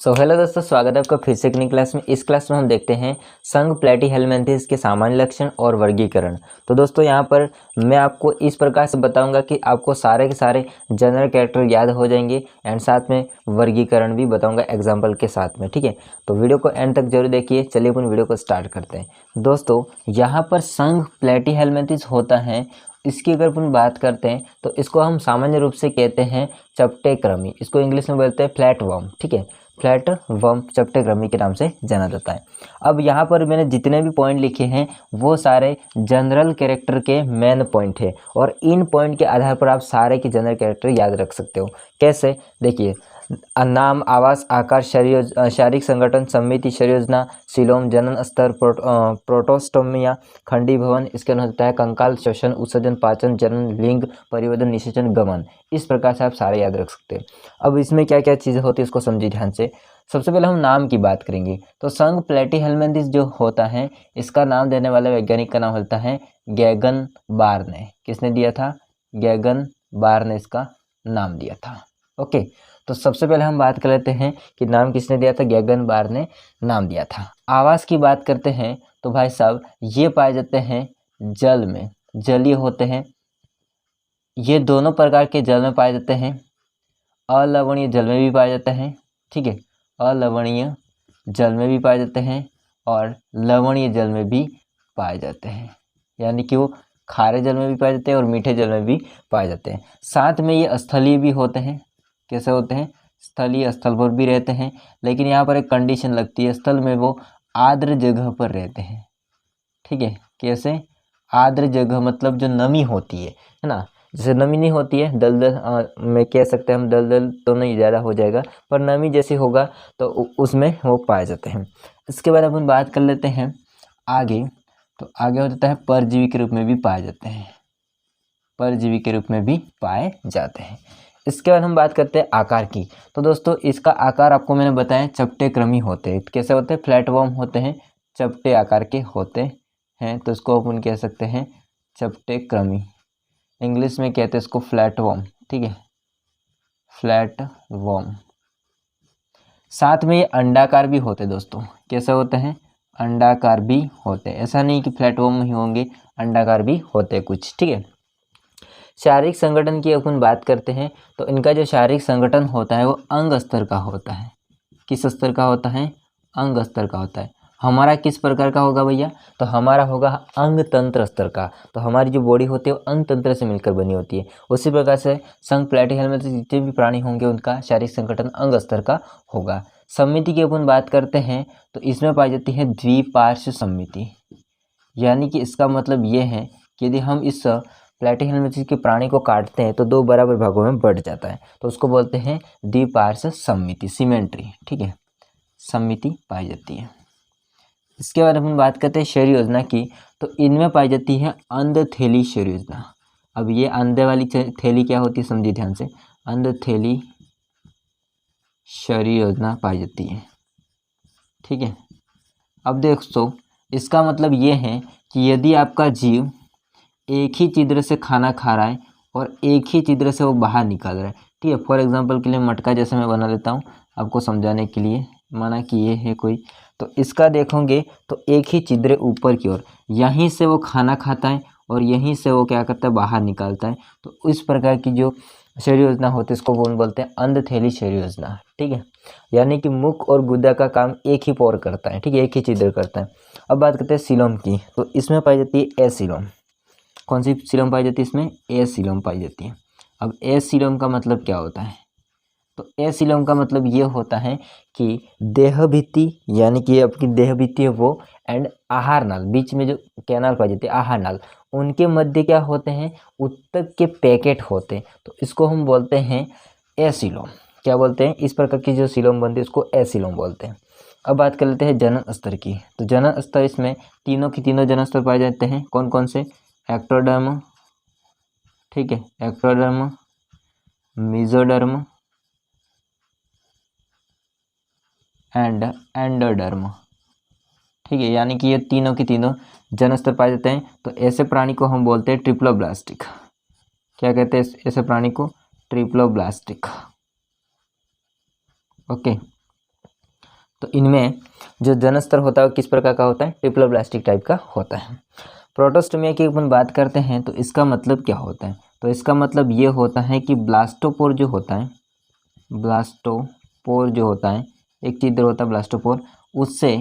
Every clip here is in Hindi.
हेलो दोस्तों, स्वागत है आपका फिर से एक नई क्लास में। इस क्लास में हम देखते हैं संघ प्लैटीहेल्मिन्थेस के सामान्य लक्षण और वर्गीकरण। तो दोस्तों यहाँ पर मैं आपको इस प्रकार से बताऊंगा कि आपको सारे के सारे जनरल कैरेक्टर याद हो जाएंगे एंड साथ में वर्गीकरण भी बताऊंगा एग्जाम्पल के साथ में। ठीक है, तो वीडियो को एंड तक जरूर देखिए। चलिए अपन वीडियो को स्टार्ट करते हैं। दोस्तों यहाँ पर संघ प्लैटीहेल्मिन्थेस होता है, इसकी अगर अपन बात करते हैं तो इसको हम सामान्य रूप से कहते हैं चपटे कृमि। इसको इंग्लिश में बोलते हैं फ्लैट वर्म। ठीक है, फ्लैट वर्म चपटे कृमि के नाम से जाना जाता है। अब यहाँ पर मैंने जितने भी पॉइंट लिखे हैं वो सारे जनरल कैरेक्टर के मेन पॉइंट है और इन पॉइंट के आधार पर आप सारे के जनरल कैरेक्टर याद रख सकते हो। कैसे, देखिए, नाम, आवास, आकार, शारीरिक संगठन, समिति, शरीर योजना, सीलोम, जनन स्तर, प्रोटोस्टोमिया, खंडी भवन, इसके अंदर होता है कंकाल, श्वसन, उत्सर्जन, पाचन, जनन, लिंग, परिवर्धन, निषेचन, गमन। इस प्रकार से आप सारे याद रख सकते हैं। अब इसमें क्या क्या चीज़ें होती है इसको समझिए ध्यान से। सबसे पहले हम नाम की बात करेंगे तो संघ प्लैटीहेल्मिन्थेस जो होता है इसका नाम देने वाले वैज्ञानिक का नाम होता है गैगन बार्ने। किसने दिया था? गैगन बार्ने ने इसका नाम दिया था। ओके, तो सबसे पहले हम बात कर लेते हैं कि नाम किसने दिया था। गैगन बार्ने ने नाम दिया था। आवास की बात करते हैं तो भाई साहब ये पाए जाते हैं जल में, जलीय होते हैं। ये दोनों प्रकार के जल में पाए जाते हैं। अलवणीय जल में भी पाए जाते हैं। ठीक है, अलवणीय जल में भी पाए जाते हैं और लवणीय जल में भी पाए जाते हैं, यानी कि वो खारे जल में भी पाए जाते हैं और मीठे जल में भी पाए जाते हैं। साथ में ये स्थलीय भी होते हैं। कैसे होते हैं? स्थलीय, स्थल पर भी रहते हैं, लेकिन यहाँ पर एक कंडीशन लगती है, स्थल में वो आर्द्र जगह पर रहते हैं। ठीक है, कैसे? आर्द्र जगह मतलब जो नमी होती है ना, जैसे नमी नहीं होती है दलदल में कह सकते हैं हम, दलदल तो नहीं ज़्यादा हो जाएगा पर नमी जैसी होगा तो उसमें वो पाए जाते हैं। इसके बाद अपन बात कर लेते हैं आगे, तो आगे हो जाता है परजीवी के रूप में भी पाए जाते हैं। परजीवी के रूप में भी पाए जाते हैं। इसके बाद हम बात करते हैं आकार की। तो दोस्तों इसका आकार आपको मैंने बताया चपटे कृमि होते हैं। कैसे होते हैं? फ्लैट वर्म होते हैं, चपटे आकार के होते हैं, तो इसको अपन कह सकते हैं चपटे कृमि। इंग्लिश में कहते हैं इसको फ्लैट वर्म। ठीक है, फ्लैट वर्म। साथ में ये अंडाकार भी होते हैं दोस्तों। कैसे होते हैं? अंडाकार भी होते हैं। ऐसा नहीं कि फ्लैट वर्म ही होंगे, अंडाकार भी होते हैं कुछ। ठीक है, शारीरिक संगठन की अपन बात करते हैं तो इनका जो शारीरिक संगठन होता है वो अंग स्तर का होता है। किस स्तर का होता है? अंग स्तर का होता है। हमारा किस प्रकार का होगा भैया? तो हमारा होगा अंग तंत्र स्तर का। तो हमारी जो बॉडी होती है वो अंग तंत्र से मिलकर बनी होती है। उसी प्रकार से संघ प्लैटीहेल्मिन्थेस जितने भी प्राणी होंगे उनका शारीरिक संगठन अंग स्तर का होगा। समिति की अपन बात करते हैं तो इसमें पाई जाती है द्विपार्श्व समिति, यानी कि इसका मतलब ये है कि यदि हम इस प्लैटीहेल्मिन्थेस के प्राणी को काटते हैं तो दो बराबर भागों में बढ़ जाता है, तो उसको बोलते हैं द्विपार्श्व समिति, सिमेट्री। ठीक है, समिति पाई जाती है। इसके बाद अपन बात करते हैं शरीर योजना की, तो इनमें पाई जाती है अंधथैली शरीर योजना। अब ये अंधे वाली थैली क्या होती है समझिए ध्यान से। अंधथैली शरीर योजना पाई जाती है। ठीक है, अब दोस्तों इसका मतलब ये है कि यदि आपका जीव एक ही छिद्र से खाना खा रहा है और एक ही छिद्र से वो बाहर निकाल रहा है। ठीक है, फॉर एग्जांपल के लिए मटका जैसे मैं बना लेता हूँ आपको समझाने के लिए। माना कि ये है कोई, तो इसका देखोगे तो एक ही छिद्र ऊपर की ओर, यहीं से वो खाना खाता है और यहीं से वो क्या करता है? बाहर निकालता है। तो इस प्रकार की जो शरीर योजना होती है इसको कौन बोलते हैं? अंधथैली शरीर योजना। ठीक है, यानी कि मुख और गुदा का काम एक ही पोर करता है। ठीक है, एक ही छिद्र करता है। अब बात करते हैं सीलोम की, तो इसमें पाई जाती है एसीलोम। कौन सी सीलोम पाई जाती है इसमें? एसीलोम पाई जाती है। अब एसीलोम का मतलब क्या होता है? तो एसीलोम का मतलब ये होता है कि देह भित्ति, यानी कि आपकी देह भित्ति है वो, एंड आहार नाल, बीच में जो कैनाल पाई जाती है आहार नाल, उनके मध्य क्या होते हैं? उत्तक के पैकेट होते हैं। तो इसको हम बोलते हैं एसीलोम। क्या बोलते हैं? इस प्रकार की जो सीलोम बनती है उसको एसीलोम बोलते हैं। अब बात कर लेते हैं जनन स्तर की, तो जनन स्तर इसमें तीनों की तीनों जनन स्तर पाए जाते हैं। कौन कौन से? एक्टोडर्म, ठीक है, एक्टोडर्म, मेसोडर्म एंड एंडोडर्म। ठीक है, यानी कि ये तीनों की तीनों जन स्तर पाए जाते हैं। तो ऐसे प्राणी को हम बोलते हैं ट्रिप्लोब्लास्टिक। क्या कहते हैं ऐसे प्राणी को? ट्रिप्लोब्लास्टिक। ओके, तो इनमें जो जनस्तर होता है वो किस प्रकार का होता है, ट्रिप्लोब्लास्टिक टाइप का होता है। प्रोटोस्टोमिया की अपन बात करते हैं तो इसका मतलब क्या होता है, तो इसका मतलब ये होता है कि ब्लास्टोपोर जो होता है, ब्लास्टोपोर जो होता है, एक चीज इधर होता है ब्लास्टोपोर, उससे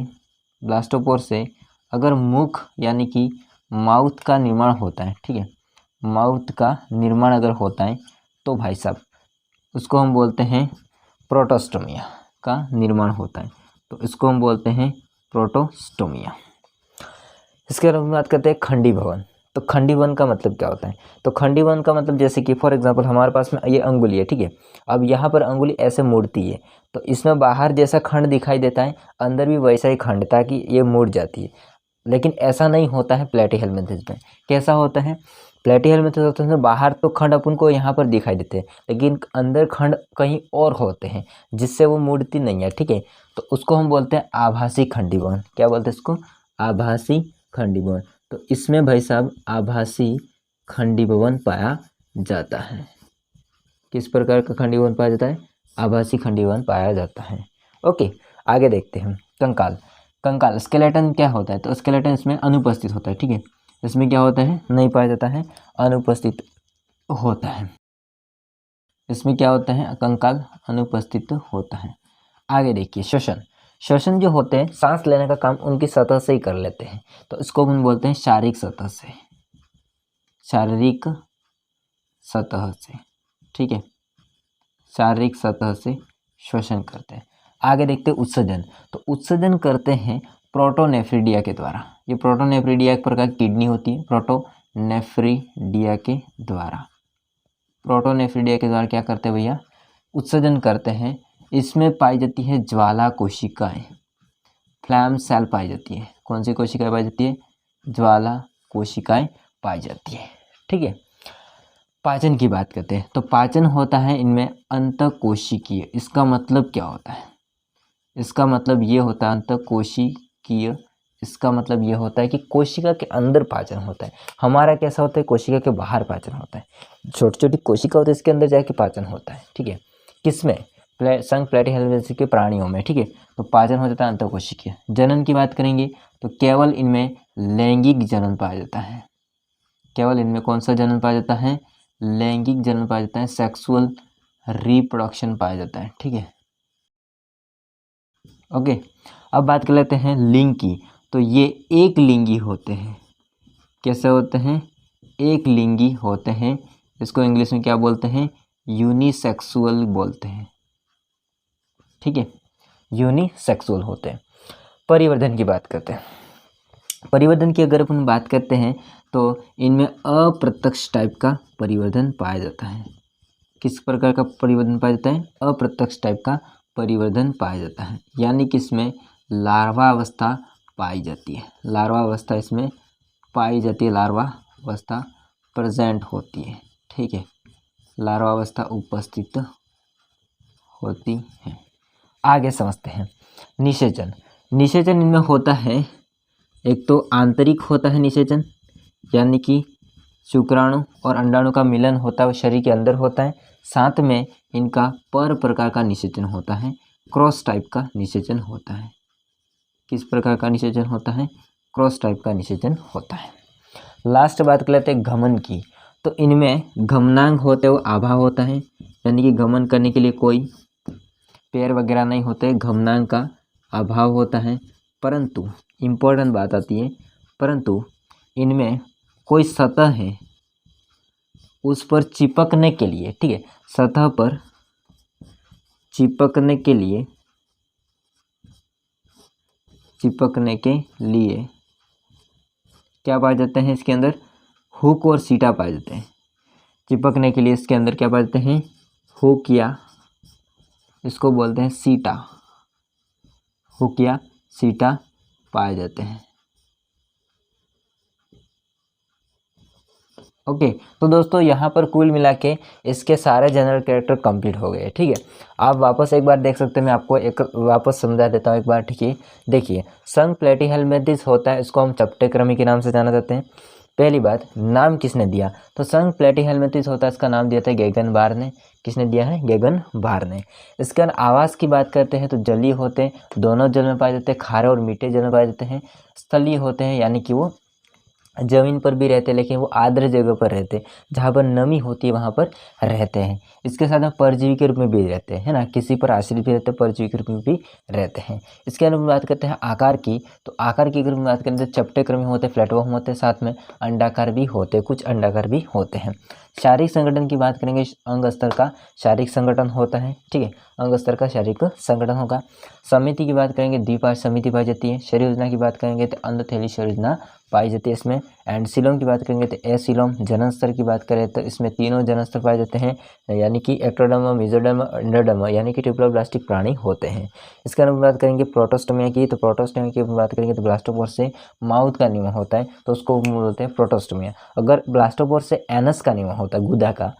ब्लास्टोपोर से अगर मुख यानी कि माउथ का निर्माण होता है, ठीक है, माउथ का निर्माण अगर होता है तो भाई साहब उसको हम बोलते हैं प्रोटोस्टोमिया का निर्माण होता है, तो इसको हम बोलते हैं प्रोटोस्टोमिया। इसके बारे में बात करते हैं खंडी भवन। तो खंडी भवन का मतलब क्या होता है, तो खंडी भवन का मतलब जैसे कि फॉर एग्जांपल हमारे पास में ये अंगुली है, ठीक है, अब यहाँ पर अंगुली ऐसे मुड़ती है तो इसमें बाहर जैसा खंड दिखाई देता है अंदर भी वैसा ही खंड, ताकि ये मुड़ जाती है। लेकिन ऐसा नहीं होता है प्लेटीहेल्मिंथेस में। कैसा होता है, प्लेटीहेल्मिंथेस होते हैं बाहर तो खंड अपन को यहाँ पर दिखाई देते हैं लेकिन अंदर खंड कहीं और होते हैं जिससे वो मुड़ती नहीं है, ठीक है, तो उसको हम बोलते हैं आभासी खंडी भवन। क्या बोलते हैं इसको, आभासी खंडी भवन। तो इसमें भाई साहब आभासी खंडी भवन पाया जाता है। किस प्रकार का खंडी भवन पाया जाता है, आभासी खंडी भवन पाया जाता है। ओके, आगे देखते हैं कंकाल। कंकाल स्केलेटन क्या होता है, तो स्केलेटन इसमें अनुपस्थित होता है, ठीक है, इसमें क्या होता है, नहीं पाया जाता है, अनुपस्थित होता है। इसमें क्या होता है, कंकाल अनुपस्थित होता है। आगे देखिए श्वसन। श्वसन जो होते हैं सांस लेने का काम उनकी सतह से ही कर लेते हैं, तो इसको हम बोलते हैं शारीरिक सतह से, शारीरिक सतह से, ठीक है, शारीरिक सतह से श्वसन करते हैं। आगे देखते हैं उत्सर्जन। तो उत्सर्जन करते हैं प्रोटोनेफ्रिडिया के द्वारा। ये प्रोटोनेफ्रिडिया एक प्रकार की किडनी होती है, प्रोटोनेफ्रिडिया के द्वारा, प्रोटोनेफ्रिडिया के द्वारा क्या करते हैं भैया, उत्सर्जन करते हैं। इसमें पाई जाती है ज्वाला कोशिकाएं, फ्लैम सेल पाई जाती है। कौन सी कोशिकाएं पाई जाती है, ज्वाला कोशिकाएं पाई जाती है, ठीक है। पाचन की बात करते हैं, तो पाचन होता है इनमें अंतःकोशिकीय। इसका मतलब क्या होता है, इसका मतलब ये होता है अंतःकोशिकीय, इसका मतलब ये होता है कि कोशिका के अंदर पाचन होता है। हमारा कैसा होता है, कोशिका के बाहर पाचन होता है। छोटी छोटी कोशिका होती है, इसके अंदर जाके पाचन होता है, ठीक है। किसमें, संघ प्लेटीहेल्मिंथेस के प्राणियों में, ठीक है, तो पाचन हो जाता है अंतःकोशिकीय। जनन की बात करेंगे तो केवल इनमें लैंगिक जनन पाया जाता है। केवल इनमें कौन सा जनन पाया जाता है, लैंगिक जनन पाया जाता है, सेक्सुअल रिप्रोडक्शन पाया जाता है, ठीक है। ओके, अब बात कर लेते हैं लिंग की। तो ये एक लिंगी होते हैं। कैसे होते हैं, एक लिंगी होते हैं। इसको इंग्लिश में क्या बोलते हैं, यूनिसेक्सुअल बोलते हैं, ठीक है, यूनिसेक्सुअल होते हैं। परिवर्धन की बात करते हैं। परिवर्धन की अगर अपन बात करते हैं तो इनमें अप्रत्यक्ष टाइप का परिवर्धन पाया जाता है। किस प्रकार का परिवर्धन पाया जाता है, अप्रत्यक्ष टाइप का परिवर्धन पाया जाता है, यानी कि इसमें लार्वा अवस्था पाई जाती है। लार्वा अवस्था इसमें पाई जाती है, लार्वा अवस्था प्रेजेंट होती है, ठीक है, लार्वा अवस्था उपस्थित होती है। आगे समझते हैं निषेचन। निषेचन इनमें होता है, एक तो आंतरिक होता है निषेचन, यानी कि शुक्राणु और अंडाणु का मिलन होता है, वो शरीर के अंदर होता है। साथ में इनका पर प्रकार का निषेचन होता है, क्रॉस टाइप का निषेचन होता है। किस प्रकार का निषेचन होता है, क्रॉस टाइप का निषेचन होता है। लास्ट बात कर लेते हैं गमन की। तो इनमें गमनांग होते हुए आभा होता है, यानी कि गमन करने के लिए कोई पैर वगैरह नहीं होते, गमनांग का अभाव होता है। परंतु इम्पोर्टेंट बात आती है, परंतु इनमें कोई सतह है उस पर चिपकने के लिए, ठीक है, सतह पर चिपकने के लिए क्या पाए जाते हैं, इसके अंदर हुक और सीटा पाए जाते हैं। चिपकने के लिए इसके अंदर क्या पाए जाते हैं, हुक या इसको बोलते हैं सीटा, हुक या सीटा पाए जाते हैं। ओके, तो दोस्तों यहाँ पर कुल मिला के इसके सारे जनरल कैरेक्टर कंप्लीट हो गए, ठीक है। आप वापस एक बार देख सकते हैं, मैं आपको एक वापस समझा देता हूँ एक बार, ठीक है। देखिए, संघ प्लेटीहेल्मिंथेस होता है, इसको हम चपटे कृमि के नाम से जाना जाते हैं। पहली बात, नाम किसने दिया? तो संघ प्लेटीहेल्मिंथेस होता है, इसका नाम दिया था गेगन बार ने। किसने दिया है? गेगन बार ने। इसके आवास की बात करते हैं तो जलीय होते हैं, दोनों जल में पाए जाते हैं, खारे और मीठे जल में पाए जाते हैं। स्थलीय होते हैं, यानी कि वो ज़मीन पर भी रहते हैं लेकिन वो आर्द्र जगह पर रहते हैं, जहाँ पर नमी होती है वहाँ पर रहते हैं। इसके साथ में परजीवी के रूप में भी रहते हैं, है ना, किसी पर आश्रित भी रहते हैं, परजीवी के रूप में भी रहते हैं। इसके अंदर बात करते हैं आकार की, तो आकार की अगर बात करें तो चपटे क्रम में होते हैं, फ्लैटवर्म होते हैं, साथ में अंडाकार भी होते हैं, कुछ अंडाकार भी होते हैं। शारीरिक संगठन की बात करेंगे, अंग स्तर का शारीरिक संगठन होता है, ठीक है, अंग स्तर का शारीरिक संगठन होगा। समिति की बात करेंगे, द्विपार्श्व समिति पाई जाती है। शरीर योजना की बात करेंगे तो अंधथैली शरीर योजना पाई जाती है इसमें। एंड सीलोम की बात करेंगे तो एसीलोम। जनन स्तर की बात करें तो इसमें तीनों जनन स्तर पाए जाते हैं, यानी कि एक्टोडर्म, मेसोडर्म, एंडोडर्म, यानी कि ट्रिप्लोब्लास्टिक प्राणी होते हैं। इसके अंदर बात करेंगे प्रोटोस्टोमिया की, तो प्रोटोस्टोमिया की बात करेंगे तो ब्लास्टोपोर से माउथ का नियमन होता है तो उसको बोलते हैं प्रोटोस्टोमिया। अगर ब्लास्टोपोर से एनस का नियमन होता है, गुदा का,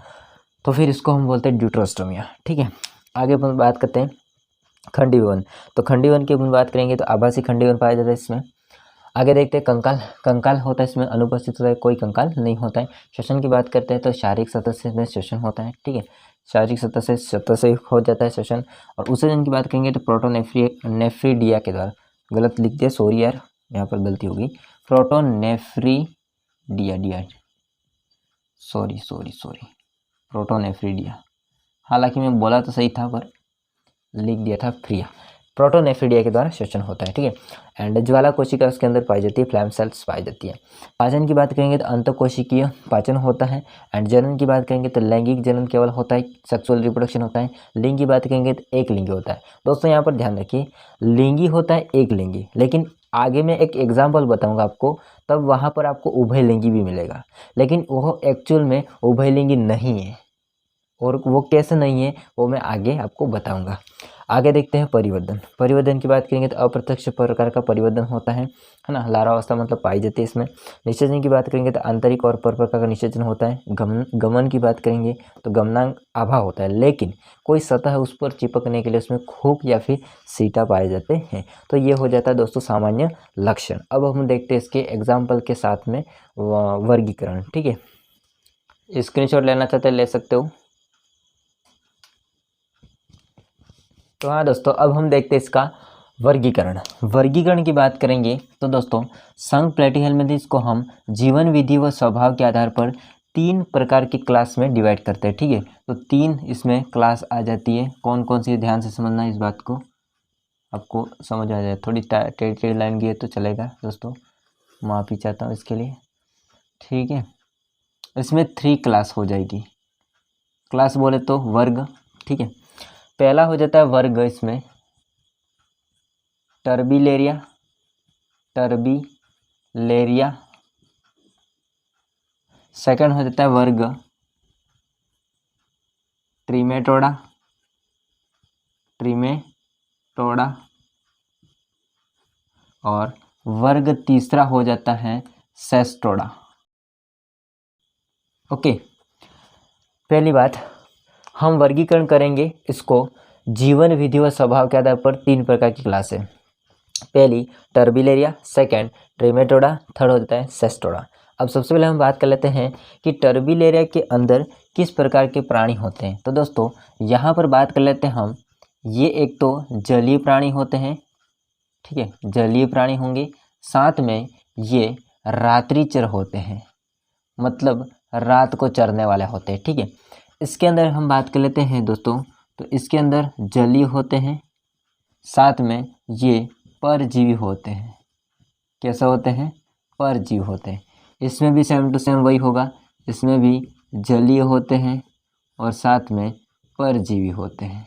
तो फिर इसको हम बोलते हैं ड्यूट्रोस्टोमिया, ठीक है। आगे अपन बात करते हैं खंडीवन। तो खंडीवन की अपन बात करेंगे तो आभासी खंडीवन पाया जाता है इसमें। आगे देखते हैं कंकाल। कंकाल होता है इसमें अनुपस्थित होता है, कोई कंकाल नहीं होता है। श्वसन की बात करते हैं तो शारीरिक सतह से इसमें श्वसन होता है, ठीक है, शारीरिक सतह से हो जाता है श्वसन। और उत्सर्जन की बात करेंगे तो प्रोटोनेफ्रिडिया के द्वारा, गलत लिख दिया, सॉरी यार, यहाँ पर गलती होगी, प्रोटोनेफ्रिडिया, सॉरी प्रोटोनेफ्रिडिया, हालांकि मैं बोला तो सही था पर लिख दिया था फ्रिया। प्रोटोनेफ्रिडिया के द्वारा श्वसन होता है, ठीक है। एंड ज्वाला कोशिका उसके अंदर पाई जाती है, फ्लैम सेल्स पाई जाती है। पाचन की बात करेंगे तो अंतःकोशिकीय पाचन होता है। एंड जनन की बात करेंगे तो लैंगिक जनन केवल होता है, सेक्सुअल रिप्रोडक्शन होता है। लिंग की बात करेंगे तो एक लिंगी होता है। दोस्तों यहाँ पर ध्यान रखिए, लिंगी होता है एक लिंगी, लेकिन आगे मैं एक एग्जाम्पल बताऊंगा आपको, तब वहाँ पर आपको उभयलिंगी भी मिलेगा, लेकिन वो एक्चुअल में उभयलिंगी नहीं है। और वो कैसे नहीं है वो मैं आगे आपको बताऊंगा। आगे देखते हैं परिवर्धन। परिवर्धन की बात करेंगे तो अप्रत्यक्ष प्रकार का परिवर्धन होता है ना, लार्वावस्था मतलब पाई जाती है इसमें। निषेचन की बात करेंगे तो आंतरिक और पर प्रकार का निषेचन होता है। गमन की बात करेंगे तो गमनांग आभा होता है, लेकिन कोई सतह है उस पर चिपकने के लिए उसमें खूक या फिर सीटा पाए जाते हैं। तो ये हो जाता है दोस्तों सामान्य लक्षण। अब हम देखते हैं इसके एग्जाम्पल के साथ में वर्गीकरण, ठीक है। स्क्रीनशॉट लेना चाहते हैं ले सकते हो। तो हाँ दोस्तों, अब हम देखते हैं इसका वर्गीकरण। वर्गीकरण की बात करेंगे तो दोस्तों संघ प्लेटीहेल्मिंथेस को हम जीवन विधि व स्वभाव के आधार पर 3 प्रकार की क्लास में डिवाइड करते हैं, ठीक है। तो 3 इसमें क्लास आ जाती है। कौन कौन सी, ध्यान से समझना इस बात को, आपको समझ आ जाए। थोड़ी टेढ़ी लाइन की है तो चलेगा दोस्तों, माफ़ी चाहता हूँ इसके लिए, ठीक है। इसमें 3 क्लास हो जाएगी। क्लास बोले तो वर्ग, ठीक है। पहला हो जाता है वर्ग इसमें टर्बिलेरिया, सेकंड हो जाता है वर्ग ट्रिमेटोडा, और वर्ग तीसरा हो जाता है सेस्टोडा। ओके, पहली बात हम वर्गीकरण करेंगे इसको जीवन विधि व स्वभाव के आधार पर 3 प्रकार की क्लास है। पहली टर्बिलेरिया, सेकंड ट्रिमेटोडा, थर्ड होता है सेस्टोडा। अब सबसे पहले हम बात कर लेते हैं कि टर्बिलेरिया के अंदर किस प्रकार के प्राणी होते हैं। तो दोस्तों यहाँ पर बात कर लेते हैं हम, ये एक तो जलीय प्राणी होते हैं, ठीक है, जलीय प्राणी होंगे, साथ में ये रात्रिचर होते हैं, मतलब रात को चरने वाले होते हैं, ठीक है। इसके अंदर हम बात कर लेते हैं दोस्तों, तो इसके अंदर जलीय होते हैं, साथ में ये परजीवी होते हैं। कैसे होते हैं? परजीवी होते हैं। इसमें भी सेम टू सेम वही होगा, इसमें भी जलीय होते हैं और साथ में परजीवी होते हैं,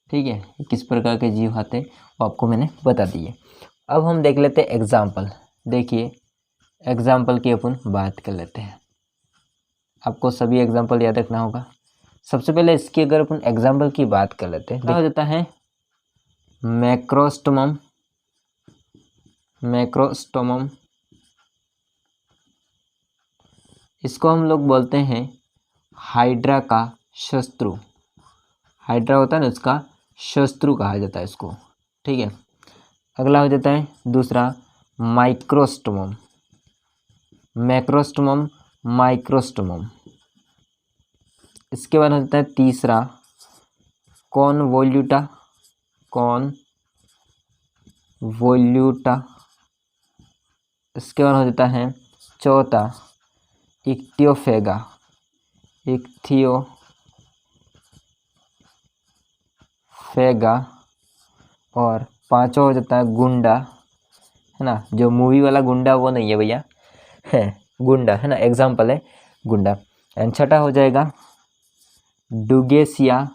ठीक है। किस प्रकार के जीव आते हैं वो आपको मैंने बता दिए। अब हम देख लेते हैं एग्जाम्पल। देखिए एग्जाम्पल की अपन बात कर लेते हैं, आपको सभी एग्जाम्पल याद रखना होगा। सबसे पहले इसकी अगर अपन एग्जाम्पल की बात कर लेते हैं, क्या हो जाता है मैक्रोस्टोमम, इसको हम लोग बोलते हैं हाइड्रा का शत्रु। हाइड्रा होता है ना, उसका शत्रु कहा जाता है इसको, ठीक है। अगला हो जाता है दूसरा माइक्रोस्टोमम, मैक्रोस्टोमम, माइक्रोस्टोमम। इसके बाद होता है तीसरा कॉनवोल्यूटा, कॉनवोल्यूटा। इसके बाद हो जाता है चौथा इक्तियोफेगा, इक्तियोफेगा। और पांचवा हो जाता है गुंडा, है ना, जो मूवी वाला गुंडा वो नहीं है भैया, है गुंडा, है ना, एग्जाम्पल है गुंडा। एंड छठा हो जाएगा डुगेसिया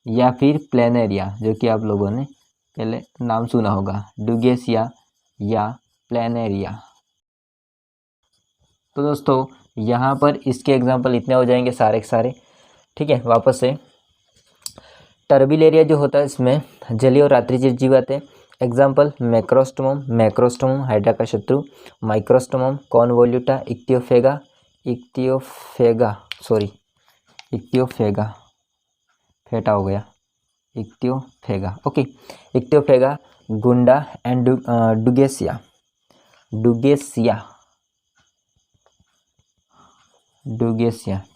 या फिर प्लेनेरिया, जो कि आप लोगों ने पहले नाम सुना होगा, डुगेसिया या प्लेनेरिया। तो दोस्तों यहाँ पर इसके एग्जाम्पल इतने हो जाएंगे सारे के सारे, ठीक है। वापस से टर्बिलेरिया जो होता है इसमें जलीय और रात्रिजीव जीव आते हैं। एग्जाम्पल मैक्रोस्टोमम, मैक्रोस्टोमम हाइड्रा का शत्रु, माइक्रोस्टोमम कॉनवोल्यूटा, इक्तियोफेगा, फेटा हो गया, इक्तियोफेगा, ओके, इक्तियोफेगा, गुंडा एंड डुगेसिया,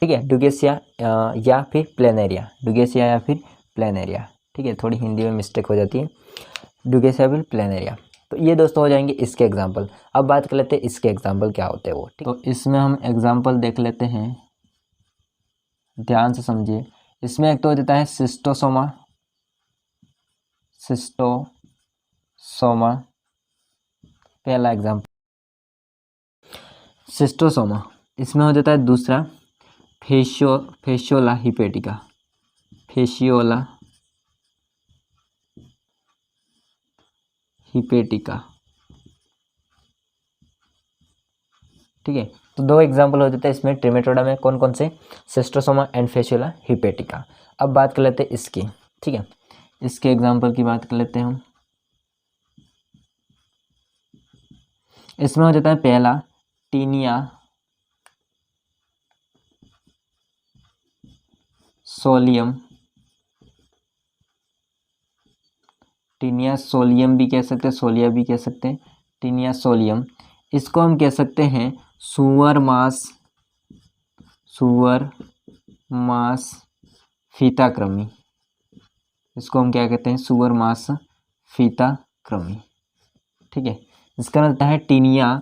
ठीक है, डुगेसिया या फिर प्लेनेरिया, डुगेसिया या फिर प्लेनेरिया, ठीक है, थोड़ी हिंदी में मिस्टेक हो जाती है, डुगेसिया फिर प्लेनेरिया। तो ये दोस्तों हो जाएंगे इसके एग्जाम्पल। अब बात कर लेते हैं इसके एग्जाम्पल क्या होते हैं वो, ठीक। तो इसमें हम एग्जाम्पल देख लेते हैं, ध्यान से समझिए। इसमें एक तो हो जाता है सिस्टोसोमा, पहला एग्जाम्पल सिस्टोसोमा। इसमें हो जाता है दूसरा फेशियोला हिपेटिका, ठीक है। तो दो एग्जाम्पल हो जाते हैं इसमें ट्रिमेटोडा में, कौन कौन से, सिस्टोसोमा एंड फेशियोला हिपेटिका। अब बात कर लेते हैं इसकी, ठीक है, इसके एग्जाम्पल की बात कर लेते हैं हम। इसमें हो जाता है पहला टीनिया सोलियम भी कह सकते हैं, सोलिया भी कह सकते हैं, टीनिया सोलियम। इसको हम कह सकते हैं सुअर मांस फीताक्रमी। इसको हम क्या कहते हैं, सुअर मांस फीताक्रमी, ठीक है। इसका रहता है टीनिया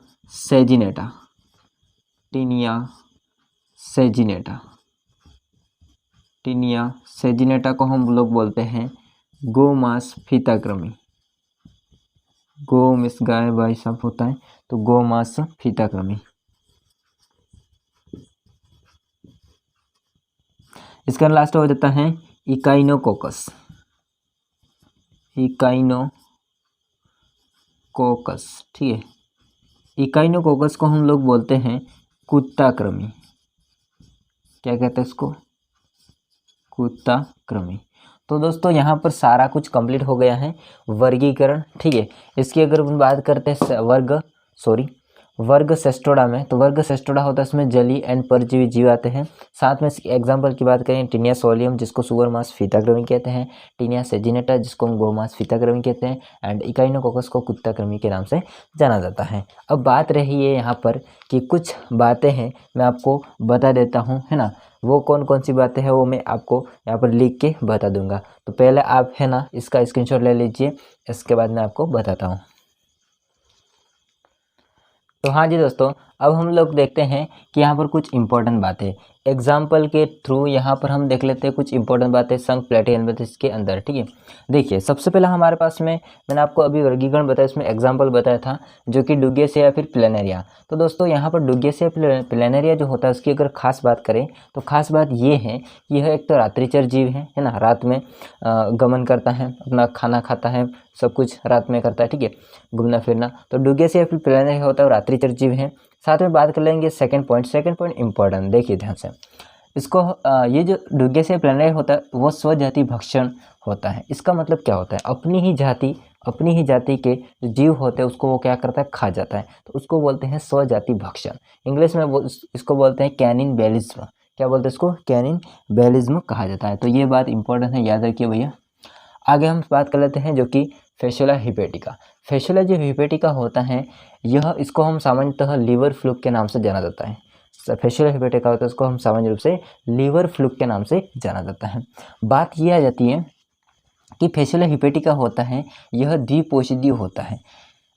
सेजिनेटा को हम लोग बोलते हैं गोमांस फीताक्रमी। गो मिस गाय भाई सब होता है, तो गोमांस फीताक्रमी। इसका लास्ट हो जाता है इकाइनोकोकस, ठीक है। इकाइनोकोकस को हम लोग बोलते हैं कुत्ताक्रमी। क्या कहते हैं इसको, कुत्ताक्रमी। तो दोस्तों यहाँ पर सारा कुछ कंप्लीट हो गया है, वर्गीकरण, ठीक है। इसकी अगर हम बात करते हैं वर्ग सेस्टोडा में, तो वर्ग सेस्टोडा होता है इसमें जलीय एंड परजीवी जीव आते हैं। साथ में एग्जाम्पल की बात करें टीनिया सोलियम जिसको सुअर मांस फीताक्रमी कहते हैं, टीनिया सेजिनेटा जिसको हम गोमांस फीताक्रमी कहते हैं, एंड इकाइनोकोकस को कुत्ताक्रमी के नाम से जाना जाता है। अब बात रही है यहाँ पर कि कुछ बातें हैं मैं आपको बता देता हूँ, है ना, वो कौन कौन सी बातें हैं वो मैं आपको यहाँ पर लिख के बता दूंगा। तो पहले आप, है ना, इसका स्क्रीनशॉट ले लीजिए, इसके बाद मैं आपको बताता हूँ। तो हाँ जी दोस्तों, अब हम लोग देखते हैं कि यहाँ पर कुछ इंपॉर्टेंट बातें एग्जाम्पल के थ्रू यहाँ पर हम देख लेते हैं कुछ इंपॉर्टेंट बातें संघ प्लेटी हेलमिंथेस के अंदर, ठीक है। देखिए सबसे पहला हमारे पास में मैंने आपको अभी वर्गीकरण बताया, इसमें एग्जाम्पल बताया था जो कि डुगेसिया या फिर प्लेनेरिया। तो दोस्तों यहाँ पर डुगेसिया प्लेनेरिया जो होता है उसकी अगर खास बात करें तो खास बात ये है कि यह एक तो रात्रिचर जीव है ना, रात में गमन करता है, अपना खाना खाता है, सब कुछ रात में करता है, ठीक है, घूमना फिरना। तो डुगेसिया या फिर प्लेनेरिया होता है वो रात्रिचर जीव है। साथ में बात कर लेंगे सेकंड पॉइंट इंपॉर्टेंट, देखिए ध्यान से इसको। ये जो डुगेसिया प्लेनेरिया होता है वो स्वजाति भक्षण होता है। इसका मतलब क्या होता है, अपनी ही जाति के जो जीव होते हैं उसको वो क्या करता है, खा जाता है, तो उसको बोलते हैं स्वजाति भक्षण। इंग्लिश में वो इसको बोलते हैं कैनिबलिज्म। क्या बोलते हैं इसको, कैनिबलिज्म कहा जाता है। तो ये बात इंपॉर्टेंट है, याद रखिए भैया। आगे हम बात कर लेते हैं जो कि फेशुला हिपेटिका। फेशुला जो हिपेटिका होता है यह, इसको हम सामान्यतः लीवर फ्लूक के नाम से जाना जाता है। फेशुला हिपेटिका होता है उसको हम सामान्य रूप से लीवर फ्लूक के नाम से जाना जाता है। बात यह आ जाती है कि फेशुला हिपेटिका होता है यह द्विपोषिदीय होता है।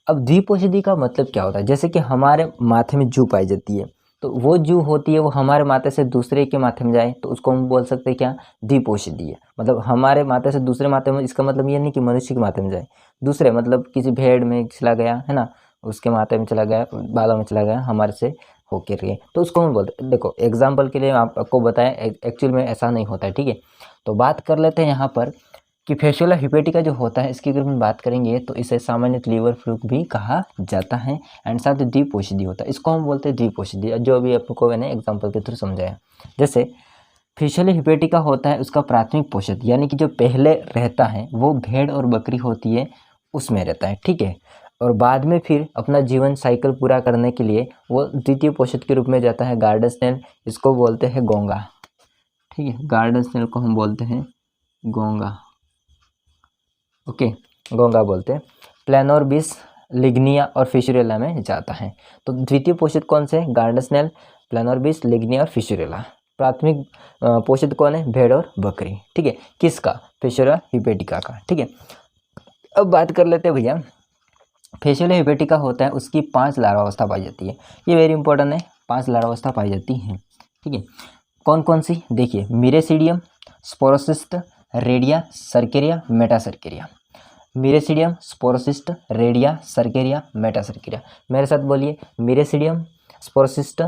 अब द्विपोषिदी का मतलब क्या होता है, जैसे कि हमारे माथे में जू पाई जाती है, तो वो जू होती है वो हमारे माथे से दूसरे के माथे में जाए तो उसको हम बोल सकते हैं क्या, द्विपोषिदीय। मतलब हमारे माथे से दूसरे माथे में, इसका मतलब ये नहीं कि मनुष्य के माथे में जाए, दूसरे मतलब किसी भेड़ में चला गया है ना, उसके माथे में चला गया, बालों में चला गया, हमारे से होकर के, तो उसको हम बोलते हैं। देखो एग्जाम्पल के लिए आपको बताएं, एक्चुअल में ऐसा नहीं होता है, ठीक है। तो बात कर लेते हैं यहाँ पर कि फेशुला हिपेटिका जो होता है इसकी अगर हम बात करेंगे तो इसे सामान्यतः लीवर फ्लूक भी कहा जाता है एंड साथ ही द्विपोषिदीय होता है, इसको हम बोलते हैं द्विपोषिदीय, जो अभी आपको मैंने एग्जांपल के थ्रू समझाया। जैसे फेशुला हिपेटिका होता है उसका प्राथमिक पोषक यानी कि जो पहले रहता है वो भेड़ और बकरी होती है उसमें रहता है, ठीक है। और बाद में फिर अपना जीवन साइकिल पूरा करने के लिए वो द्वितीय पोषक के रूप में जाता है गार्डन स्नेल, इसको बोलते हैं गोंगा, ठीक है। गार्डन स्नेल को हम बोलते हैं गोंगा, ओके, गोंगा बोलते हैं। प्लेनोरबिस, लिग्निया और फिशुरेला में जाता है। तो द्वितीय पोषक कौन से, गार्डन स्नेल, प्लेनोरबिस, लिग्निया और फिशुरेला। प्राथमिक पोषक कौन है, भेड़ और बकरी, ठीक है। किसका, फेशुला हिपेटिका का, ठीक है। अब बात कर लेते हैं भैया, फेशुला हिपेटिका होता है उसकी 5 लार्वावस्था पाई जाती है, ये वेरी इंपॉर्टेंट है, 5 लार्वावस्था पाई जाती हैं, ठीक है। कौन कौन सी, देखिए, miracidium, sporocyst, redia, cercaria, metacercaria. Miracidium, sporocyst, redia, cercaria, metacercaria. मेरे साथ बोलिए, miracidium, sporocyst,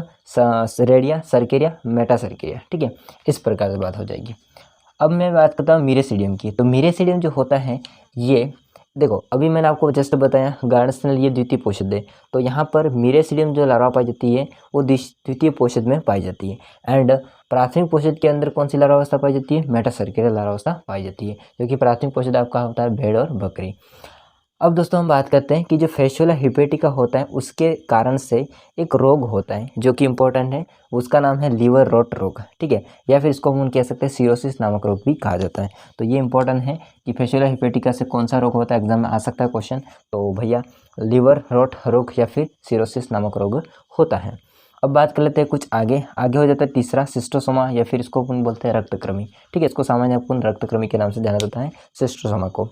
redia, cercaria, metacercaria, ठीक है। इस प्रकार से बात हो जाएगी। अब मैं बात करता हूँ मिरेसिडियम की। तो मिरेसिडियम जो होता है ये, देखो अभी मैंने आपको जस्ट बताया गार्डन स्नेल ये द्वितीय पोषक है, तो यहाँ पर मिरेसिडियम जो लार्वा पाई जाती है वो द्वितीय पोषक में पाई जाती है। एंड प्राथमिक पोषक के अंदर कौन सी लार्वावस्था पाई जाती है, मेटासर्केरिया लार्वावस्था पाई जाती है, जो कि प्राथमिक पोषक आपका होता है भेड़ और बकरी। अब दोस्तों हम बात करते हैं कि जो फेशुला हिपेटिका होता है उसके कारण से एक रोग होता है जो कि इम्पोर्टेंट है, उसका नाम है लीवर रोट रोग, ठीक है। या फिर इसको हम कह सकते हैं सिरोसिस नामक रोग भी कहा जाता है। तो ये इंपॉर्टेंट है कि फेशुला हिपेटिका से कौन सा रोग होता है, एग्जाम में आ सकता है क्वेश्चन। तो भैया लीवर रोट रोग या फिर सिरोसिस नामक रोग होता है। अब बात कर लेते हैं कुछ आगे हो जाता है तीसरा, सिस्टोसोमा, या फिर इसको अपन बोलते हैं रक्तकृमि, ठीक है। इसको सामान्य अपन रक्तकृमि के नाम से जाना जाता है सिस्टोसोमा को।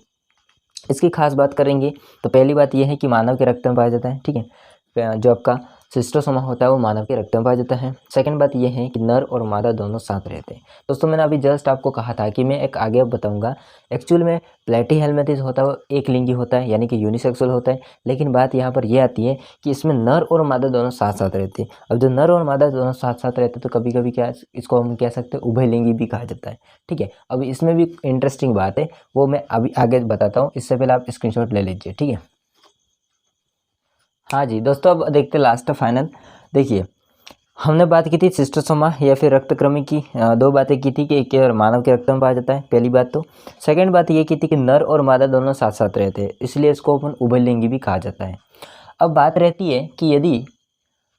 इसकी खास बात करेंगे तो पहली बात यह है कि मानव के रक्त में पाया जाता है, ठीक है। जो आपका सिस्टोसोमा होता है वो मानव के रक्त में पाया जाता है। सेकंड बात यह है कि नर और मादा दोनों साथ रहते हैं। दोस्तों मैंने अभी जस्ट आपको कहा था कि मैं एक आगे बताऊंगा, एक्चुअल में प्लेटीहेल्मिन्थेस होता है वो एक लिंगी होता है यानी कि यूनिसेक्सुअल होता है, लेकिन बात यहाँ पर यह आती है कि इसमें नर और मादा दोनों साथ साथ रहते हैं। अब जो नर और मादा दोनों साथ साथ रहते हैं तो कभी कभी क्या इसको हम कह सकते हैं उभयलिंगी भी कहा जाता है, ठीक है। अब इसमें भी इंटरेस्टिंग बात है वो मैं अभी आगे बताता हूँ, इससे पहले आप स्क्रीनशॉट ले लीजिए, ठीक है। हाँ जी दोस्तों, अब देखते लास्ट फाइनल। देखिए हमने बात की थी सिस्टोसोमा या फिर रक्तकृमि की, दो बातें की थी कि एक मानव के रक्त में पाया जाता है, पहली बात तो। सेकंड बात ये की थी कि नर और मादा दोनों साथ साथ रहते हैं, इसलिए इसको अपन उभयलिंगी भी कहा जाता है। अब बात रहती है कि यदि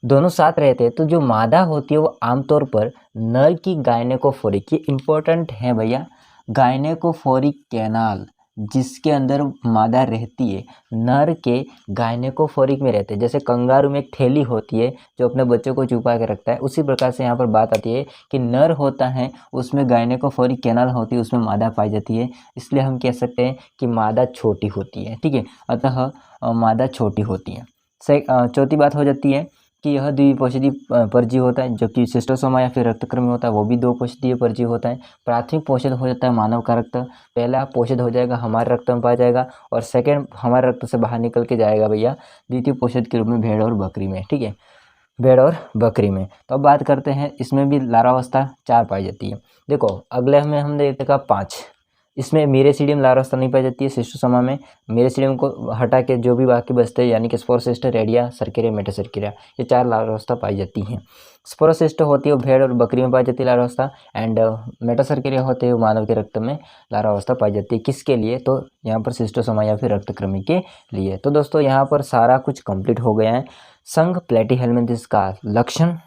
दोनों साथ रहते हैं तो जो मादा होती है वो आमतौर पर नर की गायनेकोफोरिक, ये इंपॉर्टेंट है भैया, गायनेकोफोरिक कैनाल जिसके अंदर मादा रहती है नर के गायनेकोफोरिक में रहते हैं। जैसे कंगारू में एक थैली होती है जो अपने बच्चों को छुपा के रखता है, उसी प्रकार से यहाँ पर बात आती है कि नर होता है उसमें गायनेकोफोरिक कैनाल होती है, उसमें मादा पाई जाती है, इसलिए हम कह सकते हैं कि मादा छोटी होती है, ठीक है। अतः मादा छोटी होती है। चौथी बात हो जाती है कि यह द्विपोषिदीय परजीवी होता है, जो कि सिस्टोसोमा या फिर रक्तकृमि होता है वो भी 2 पोषिदीय परजीवी होता है। प्राथमिक पोषक हो जाता है मानव का रक्त, पहला पोषक हो जाएगा हमारे रक्त में पाया जाएगा, और सेकंड हमारे रक्त से बाहर निकल के जाएगा भैया द्वितीय पोषक के रूप में भेड़ और बकरी में, ठीक है, भेड़ और बकरी में। तो अब बात करते हैं, इसमें भी लार्वावस्था 4 पाई जाती है। देखो अगले में हमने देखा 5, इसमें मिरेसिडियम लार्वावस्था नहीं पाई जाती है सिस्टोसोमा में, मिरेसिडियम को हटा के जो भी बाकी बचते हैं यानी कि स्पोरोसिस्ट, रेडिया, सर्केरिया, मेटासर्केरिया, ये 4 लार्वावस्था पाई जाती हैं। स्पोरोसिस्ट होती है वो भेड़ और बकरी में पाई जाती है लार्वावस्था, एंड मेटासर्केरिया होते हैं वो मानव के रक्त में लार्वावस्था पाई जाती है। किसके लिए, तो यहाँ पर सिस्टोसोमा या फिर रक्तकृमि के लिए। तो दोस्तों यहाँ पर सारा कुछ कंप्लीट हो गया है। संघ प्लेटीहेल्मिन्थेस का लक्षण,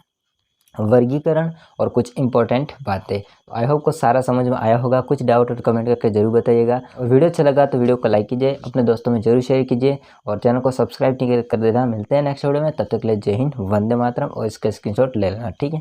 वर्गीकरण और कुछ इंपॉर्टेंट बातें। आई होप को सारा समझ में आया होगा। कुछ डाउट और कमेंट करके जरूर बताइएगा। और वीडियो अच्छा लगा तो वीडियो को लाइक कीजिए, अपने दोस्तों में जरूर शेयर कीजिए और चैनल को सब्सक्राइब नहीं कर देना। मिलते हैं नेक्स्ट वीडियो में, तब तक के लिए जय हिंद, वंदे मातरम और इसका स्क्रीनशॉट ले लेना, ठीक है।